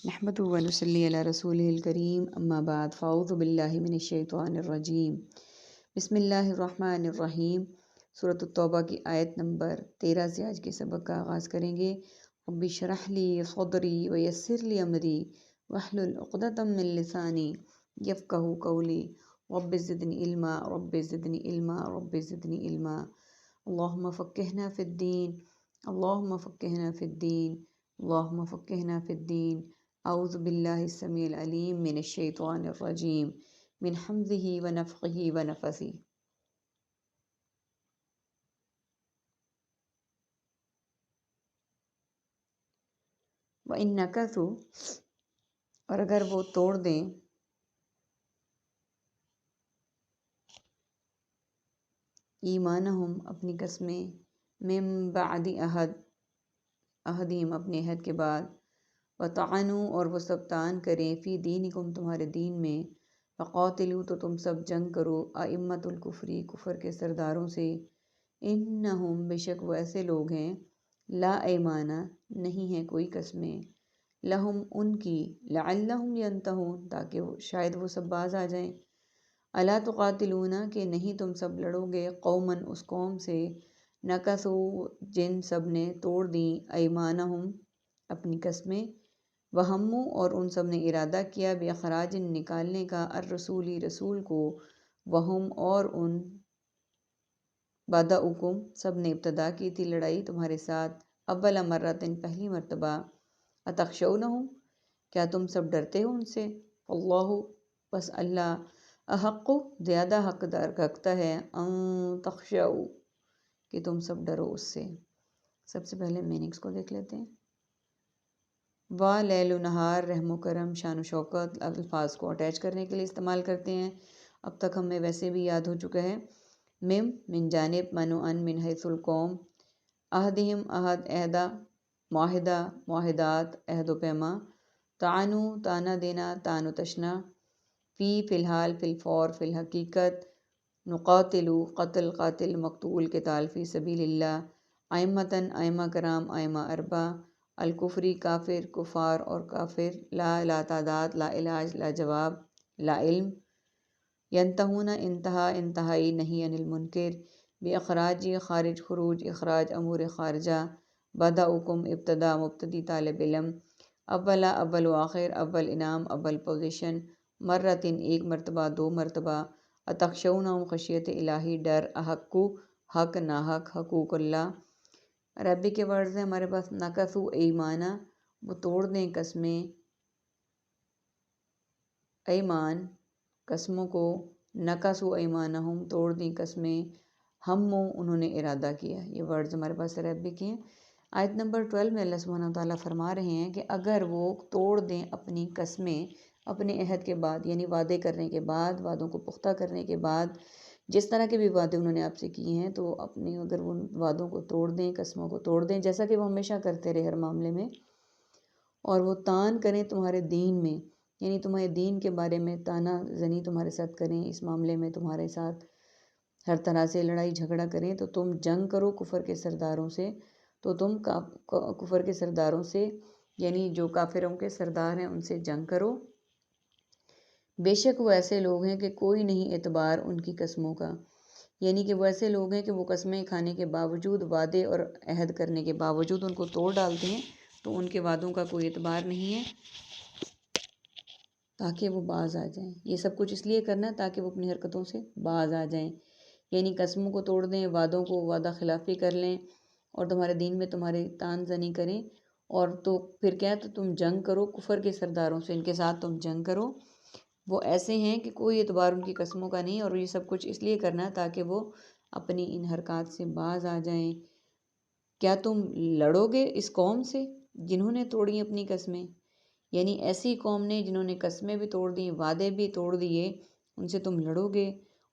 نحمدہ و نصلی علی رسولہ الکریم اما بعد فاعوذ باللہ من الشیطان الرجیم بسم اللہ الرحمن الرحیم۔ سورۃ التوبہ کی آیت نمبر 13 سے آج کے سبق کا آغاز کریں گے۔ رب اشرح لی صدری ویسر لی امری واحلل عقدۃ من لسانی یفقہوا قولی رب زدنی علما رب زدنی علما رب زدنی علما۔ اللہم فقہنا فی الدین اللہم فقہنا فی الدین اللہم فقہنا فی الدین۔ اعوذ باللہ السمیع العلیم من الشیطان الرجیم من حمزہ ونفخہ ونفثہ۔ وَإِن نَكَثُوا، اور اگر وہ توڑ دیں، ایمانہم اپنی قسمیں، من بعد عہدہم اپنے عہد کے بعد، وطعنوا اور وہ سب طعن کریں، فی دینکم تمہارے دین میں، فقاتلوا تو تم سب جنگ کرو، ائمۃ الکفر کفر کے سرداروں سے، انہم بے شک وہ ایسے لوگ ہیں، لا ایمانہ نہیں ہے کوئی قسمیں، لہم ان کی، لعلہم ینتہون تاکہ شاید وہ سب باز آ جائیں، الا تقاتلون کہ نہیں تم سب لڑو گے، قومن اس قوم سے، نکثوا جن سب نے توڑ دیں، ایمانہم اپنی قسمیں، وہموا اور ان سب نے ارادہ کیا، باخراج نکالنے کا، الرسولی رسول کو، وہم اور ان، بدؤکم سب نے ابتدا کی تھی لڑائی تمہارے ساتھ، اول مرتن پہلی مرتبہ، اتخشونہم کیا تم سب ڈرتے ہو ان سے، اللہ بس اللہ، احق زیادہ حقدار رکھتا ہے، ان تخشوا کہ تم سب ڈرو اس سے۔ سب سے پہلے میننگز کو دیکھ لیتے ہیں۔ وا لیل و نہار، رحم و کرم، شان و شوکت الفاظ کو اٹیچ کرنے کے لیے استعمال کرتے ہیں، اب تک ہمیں ویسے بھی یاد ہو چکا ہے۔ من جانب، منوعن من حیث القوم، عہدہم عہد، عہدہ معاہدہ معاہدات، عہد و پیما، طعنوا طعنہ دینا، طعن و تشنا، فی الحال، فی الفور فی الحقیقت، نقاتلو قتل قاتل مقتول قتال فی سبیل اللہ، ائمتاً ائمہ کرام، ائمہ اربع، الکفری کافر کفار اور کافر، لا تعداد، لا علاج لا جواب، لا علم، ینتہون انتہا انتہائی نہیں، عن المنکر، باخراج خارج خروج اخراج امور خارجہ، بدؤکم ابتدا مبتدی طالب علم، اولا اول و آخر، اول انعام اول پوزیشن، مرتن ایک مرتبہ دو مرتبہ، اتخشونہم خشیت الہی ڈر، احقو حق ناحق، حقوق اللہ۔ عربی کے ورڈز ہیں ہمارے پاس، نکثوا ایمانہ وہ توڑ دیں قسمیں، ایمان قسموں کو، نکثوا ایمانہم توڑ دیں قسمیں، ہموا انہوں نے ارادہ کیا، یہ ورڈز ہمارے پاس عربی کے ہیں۔ آیت نمبر 12 میں اللہ سبحانہ وتعالیٰ فرما رہے ہیں کہ اگر وہ توڑ دیں اپنی قسمیں اپنے عہد کے بعد، یعنی وعدے کرنے کے بعد، وعدوں کو پختہ کرنے کے بعد، جس طرح کے بھی وعدے انہوں نے آپ سے کیے ہیں، تو اپنی اگر وہ وعدوں کو توڑ دیں، قسموں کو توڑ دیں، جیسا کہ وہ ہمیشہ کرتے رہے ہر معاملے میں، اور وہ طعن کریں تمہارے دین میں، یعنی تمہارے دین کے بارے میں طعنہ زنی تمہارے ساتھ کریں، اس معاملے میں تمہارے ساتھ ہر طرح سے لڑائی جھگڑا کریں، تو تم جنگ کرو کفر کے سرداروں سے، تو تم کفر کے سرداروں سے، یعنی جو کافروں کے سردار ہیں ان سے جنگ کرو، بے شک وہ ایسے لوگ ہیں کہ کوئی نہیں اعتبار ان کی قسموں کا، یعنی کہ وہ ایسے لوگ ہیں کہ وہ قسمیں کھانے کے باوجود، وعدے اور عہد کرنے کے باوجود ان کو توڑ ڈالتے ہیں، تو ان کے وعدوں کا کوئی اعتبار نہیں ہے، تاکہ وہ باز آ جائیں۔ یہ سب کچھ اس لیے کرنا ہے تاکہ وہ اپنی حرکتوں سے باز آ جائیں، یعنی قسموں کو توڑ دیں، وعدوں کو وعدہ خلافی کر لیں، اور تمہارے دین میں تمہاری طعن زنی کریں، اور تو پھر کیا، تو تم جنگ کرو کفر کے سرداروں سے، ان کے ساتھ تم جنگ کرو، وہ ایسے ہیں کہ کوئی اعتبار ان کی قسموں کا نہیں، اور یہ سب کچھ اس لیے کرنا ہے تاکہ وہ اپنی ان حرکات سے باز آ جائیں۔ کیا تم لڑو گے اس قوم سے جنہوں نے توڑی اپنی قسمیں، یعنی ایسی قوم نے جنہوں نے قسمیں بھی توڑ دیں، وعدے بھی توڑ دیے، ان سے تم لڑو گے؟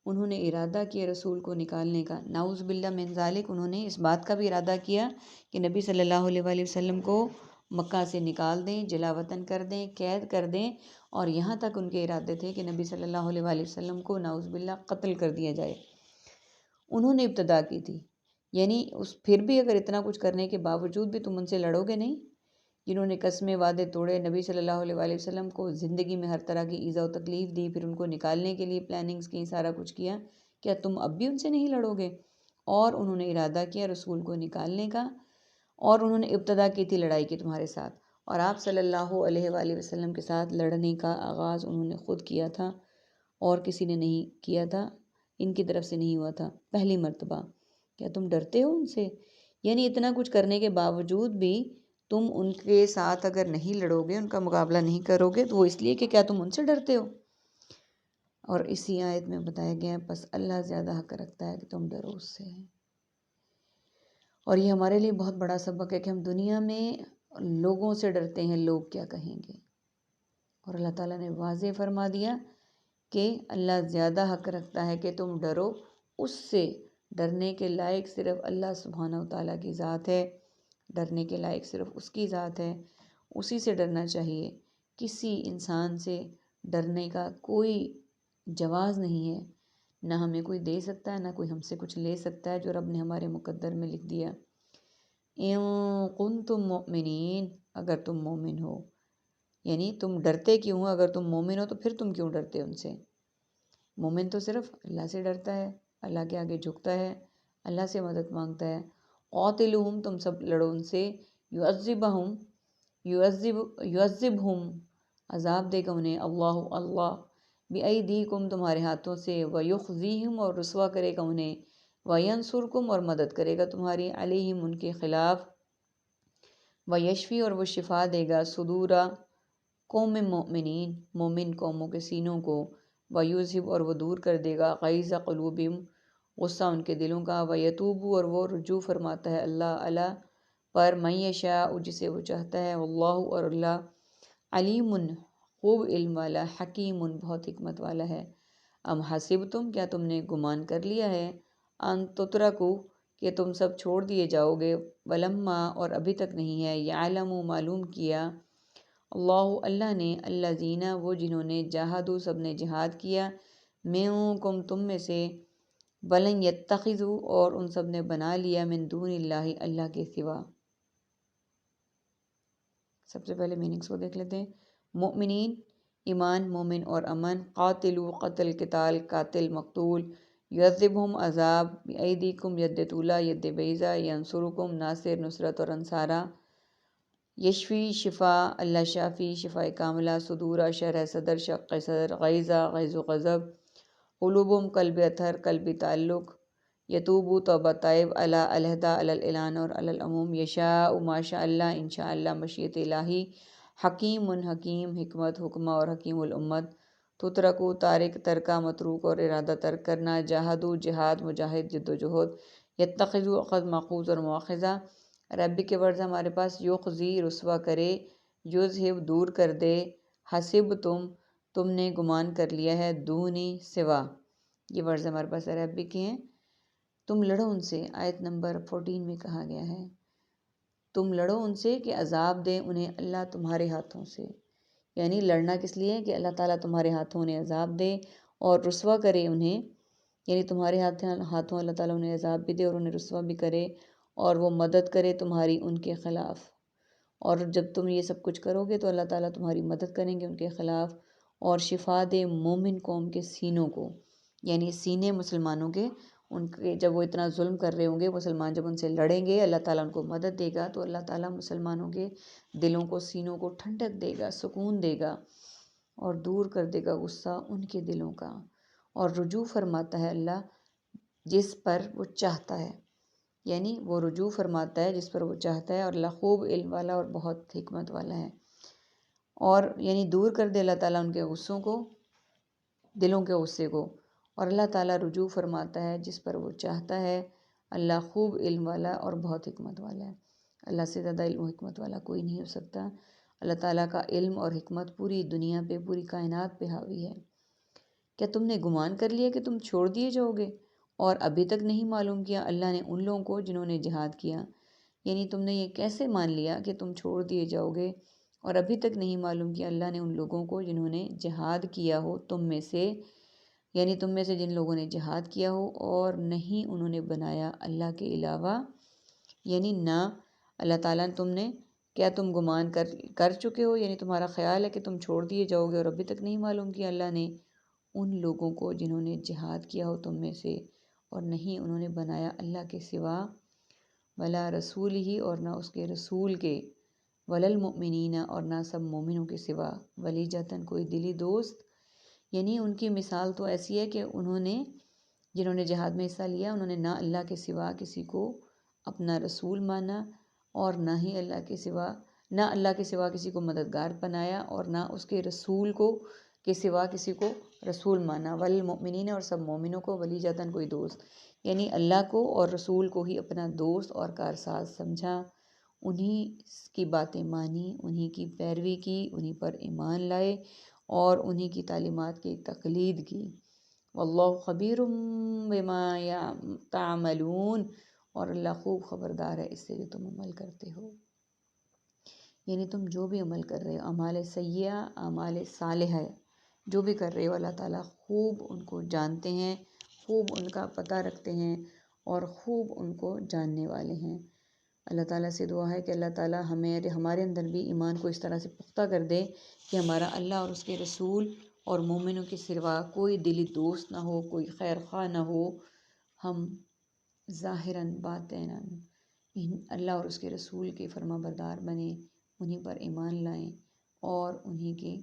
انہوں نے ارادہ کیا رسول کو نکالنے کا، نعوذ باللہ من ذالک، انہوں نے اس بات کا بھی ارادہ کیا کہ نبی صلی اللہ علیہ وآلہ وسلم کو مکہ سے نکال دیں، جلا وطن کر دیں، قید کر دیں، اور یہاں تک ان کے ارادے تھے کہ نبی صلی اللہ علیہ وآلہ وسلم کو نعوذ باللہ قتل کر دیا جائے، انہوں نے ابتدا کی تھی، یعنی پھر بھی اگر اتنا کچھ کرنے کے باوجود بھی تم ان سے لڑو گے نہیں، جنہوں نے قسمیں وعدے توڑے، نبی صلی اللہ علیہ وآلہ وسلم کو زندگی میں ہر طرح کی ایذا و تکلیف دی، پھر ان کو نکالنے کے لیے پلاننگز کی، سارا کچھ کیا، کیا تم اب بھی ان سے نہیں لڑو گے؟ اور انہوں نے ارادہ کیا رسول کو نکالنے کا، اور انہوں نے ابتدا کی تھی لڑائی کی تمہارے ساتھ، اور آپ صلی اللہ علیہ وآلہ وسلم کے ساتھ لڑنے کا آغاز انہوں نے خود کیا تھا، اور کسی نے نہیں کیا تھا، ان کی طرف سے نہیں ہوا تھا پہلی مرتبہ۔ کیا تم ڈرتے ہو ان سے؟ یعنی اتنا کچھ کرنے کے باوجود بھی تم ان کے ساتھ اگر نہیں لڑو گے، ان کا مقابلہ نہیں کرو گے، تو وہ اس لیے کہ کیا تم ان سے ڈرتے ہو؟ اور اسی آیت میں بتایا گیا ہے پس اللہ زیادہ حق رکھتا ہے کہ تم ڈرو اس سے۔ اور یہ ہمارے لیے بہت بڑا سبق ہے کہ ہم دنیا میں لوگوں سے ڈرتے ہیں، لوگ کیا کہیں گے، اور اللہ تعالیٰ نے واضح فرما دیا کہ اللہ زیادہ حق رکھتا ہے کہ تم ڈرو اس سے۔ ڈرنے کے لائق صرف اللہ سبحانہ وتعالیٰ کی ذات ہے، ڈرنے کے لائق صرف اس کی ذات ہے، اسی سے ڈرنا چاہیے۔ کسی انسان سے ڈرنے کا کوئی جواز نہیں ہے، نہ ہمیں کوئی دے سکتا ہے، نہ کوئی ہم سے کچھ لے سکتا ہے جو رب نے ہمارے مقدر میں لکھ دیا۔ اِن کنتم مؤمنین، اگر تم مومن ہو، یعنی تم ڈرتے کیوں ہو؟ اگر تم مومن ہو تو پھر تم کیوں ڈرتے ان سے؟ مومن تو صرف اللہ سے ڈرتا ہے، اللہ کے آگے جھکتا ہے، اللہ سے مدد مانگتا ہے۔ قاتلوہم، تم سب لڑو ان سے، یعذبہم، عذاب دے گا انہیں، اللہ بِأَیْدِیکم، تمہارے ہاتھوں سے، وَیُخْزِیہم، اور رسوا کرے گا انہیں، وَینصُرکم، اور مدد کرے گا تمہاری، علیہم، ان کے خلاف، وَیشفی، اور وہ شفا دے گا، صدور قوم مؤمنین، مومن قوموں کے سینوں کو، وَیُذْہِب، اور وہ دور کر دے گا، غیظ قلوبہم، غصہ ان کے دلوں کا، وَیتوب، اور وہ رجوع فرماتا ہے اللہ پر، من یشاء، جسے وہ چاہتا ہے، واللہ، اور اللہ، علیم، خوب علم والا، حکیم، بہت حکمت والا ہے۔ ام حسبتم، کیا تم نے گمان کر لیا ہے، ان تترکو، کہ تم سب چھوڑ دیے جاؤ گے، ولما، اور ابھی تک نہیں ہے، یعلم، معلوم کیا، اللہ نے، الذین، وہ جنہوں نے، جاہدوا، سب نے جہاد کیا، منکم، تم میں سے، ولن یتخذوا، اور ان سب نے بنا لیا، من دون اللہ، اللہ کے سوا۔ سب سے پہلے میننگز کو دیکھ لیتے ہیں۔ مؤمنین، ایمان، مومن اور امن، قاتلو، قتل، قتال، قاتل، مقتول، یعذبہم، عذاب، بِأَیْدِیکم، ید طولہ، ید بیضا، ینصرکم، ناصر، نصرت اور انصارہ، یشفی، شفا، اللہ شافی، شفا کاملہ، صدورہ، شرح صدر، شق صدر، غیظہ، غیظ و غضب، قلوبہم، قلب اطہر، قلبی تعلق، یتوبو، توبہ طائب، علیحدہ، الاعلان، اور العموم، یشاء، ماشاء اللہ، انشاء اللہ، مشیت الہی، حکیم، حکیم، حکمت، حکمہ، اور حکیم الامت، تترکو، تارک، ترکہ، متروک، اور ارادہ ترک کرنا، جاہدو، جہاد، مجاہد، جد و جہد، یتخذو، اخذ، ماخوذ اور مواخذہ، ربی کے ورڈز ہمارے پاس، یخزی، رسوا کرے، یذہب، دور کر دے، حسب، تم نے گمان کر لیا ہے، دونی، سوا، یہ ورڈز ہمارے پاس عربی کے ہیں۔ تم لڑو ان سے، آیت نمبر 14 میں کہا گیا ہے تم لڑو ان سے کہ عذاب دے انہیں اللہ تمہارے ہاتھوں سے، یعنی لڑنا کس لیے کہ اللہ تعالیٰ تمہارے ہاتھوں انہیں عذاب دے اور رسوا کرے انہیں، یعنی تمہارے ہاتھوں اللہ تعالیٰ انہیں عذاب بھی دے اور انہیں رسوا بھی کرے، اور وہ مدد کرے تمہاری ان کے خلاف۔ اور جب تم یہ سب کچھ کرو گے تو اللہ تعالیٰ تمہاری مدد کریں گے ان کے خلاف، اور شفا دے مومن قوم کے سینوں کو، یعنی سینے مسلمانوں کے، ان کے جب وہ اتنا ظلم کر رہے ہوں گے، مسلمان جب ان سے لڑیں گے، اللہ تعالیٰ ان کو مدد دے گا، تو اللہ تعالیٰ مسلمانوں کے دلوں کو، سینوں کو ٹھنڈک دے گا، سکون دے گا، اور دور کر دے گا غصہ ان کے دلوں کا، اور رجوع فرماتا ہے اللہ جس پر وہ چاہتا ہے، یعنی وہ رجوع فرماتا ہے جس پر وہ چاہتا ہے، اور اللہ خوب علم والا اور بہت حکمت والا ہے، اور یعنی دور کر دے اللہ تعالیٰ ان کے غصوں کو، دلوں کے غصے کو، اور اللہ تعالیٰ رجوع فرماتا ہے جس پر وہ چاہتا ہے، اللہ خوب علم والا اور بہت حکمت والا ہے۔ اللہ سے زیادہ علم و حکمت والا کوئی نہیں ہو سکتا۔ اللہ تعالیٰ کا علم اور حکمت پوری دنیا پہ، پوری کائنات پہ حاوی ہے۔ کیا تم نے گمان کر لیا کہ تم چھوڑ دیے جاؤ گے، اور ابھی تک نہیں معلوم کیا اللہ نے ان لوگوں کو جنہوں نے جہاد کیا؟ یعنی تم نے یہ کیسے مان لیا کہ تم چھوڑ دیے جاؤ گے، اور ابھی تک نہیں معلوم کیا اللہ نے ان لوگوں کو جنہوں نے جہاد کیا ہو تم میں سے، یعنی تم میں سے جن لوگوں نے جہاد کیا ہو، اور نہیں انہوں نے بنایا اللہ کے علاوہ، یعنی نہ اللہ تعالیٰ نے تم نے کیا تم گمان کر چکے ہو، یعنی تمہارا خیال ہے کہ تم چھوڑ دیے جاؤ گے اور ابھی تک نہیں معلوم کیا اللہ نے ان لوگوں کو جنہوں نے جہاد کیا ہو تم میں سے، اور نہیں انہوں نے بنایا اللہ کے سوا، ولا رسول ہی اور نہ اس کے رسول کے، وللمؤمنین اور نہ سب مومنوں کے سوا، ولیجتاً کوئی دلی دوست، یعنی ان کی مثال تو ایسی ہے کہ جنہوں نے جہاد میں حصہ لیا انہوں نے نہ اللہ کے سوا کسی کو اپنا رسول مانا، اور نہ ہی اللہ کے سوا کسی کو مددگار بنایا، اور نہ اس کے رسول کے سوا کسی کو رسول مانا، والمؤمنین اور سب مومنوں کو، ولیجتاً کوئی دوست، یعنی اللہ کو اور رسول کو ہی اپنا دوست اور کارساز سمجھا، انہی کی باتیں مانی، انہی کی پیروی کی، انہی پر ایمان لائے اور انہی کی تعلیمات کی تقلید کی۔ واللہ خبیر بما تعملون، اور اللہ خوب خبردار ہے اس سے جو تم عمل کرتے ہو، یعنی تم جو بھی عمل کر رہے ہو، اعمال سیئہ اعمال صالحہ جو بھی کر رہے ہو، اللہ تعالیٰ خوب ان کو جانتے ہیں، خوب ان کا پتہ رکھتے ہیں اور خوب ان کو جاننے والے ہیں۔ اللہ تعالیٰ سے دعا ہے کہ اللہ تعالیٰ ہمارے اندر بھی ایمان کو اس طرح سے پختہ کر دے کہ ہمارا اللہ اور اس کے رسول اور مومنوں کے سوا کوئی دلی دوست نہ ہو، کوئی خیر خواہ نہ ہو، ہم ظاہراً باطناً اللہ اور اس کے رسول کے فرما بردار بنیں، انہی پر ایمان لائیں اور انہی کے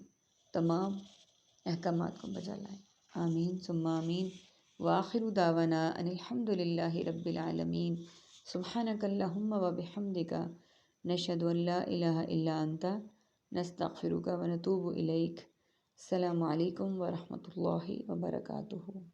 تمام احکامات کو بجا لائیں۔ آمین ثم آمین، وآخر دعوانا ان الحمد للہ رب العالمین، سبحانک اللہم وبحمدک، نشہد ان لا الہ الا انت، نستغفرک ونتوب الیک۔ السلام علیکم ورحمۃ اللہ وبرکاتہ۔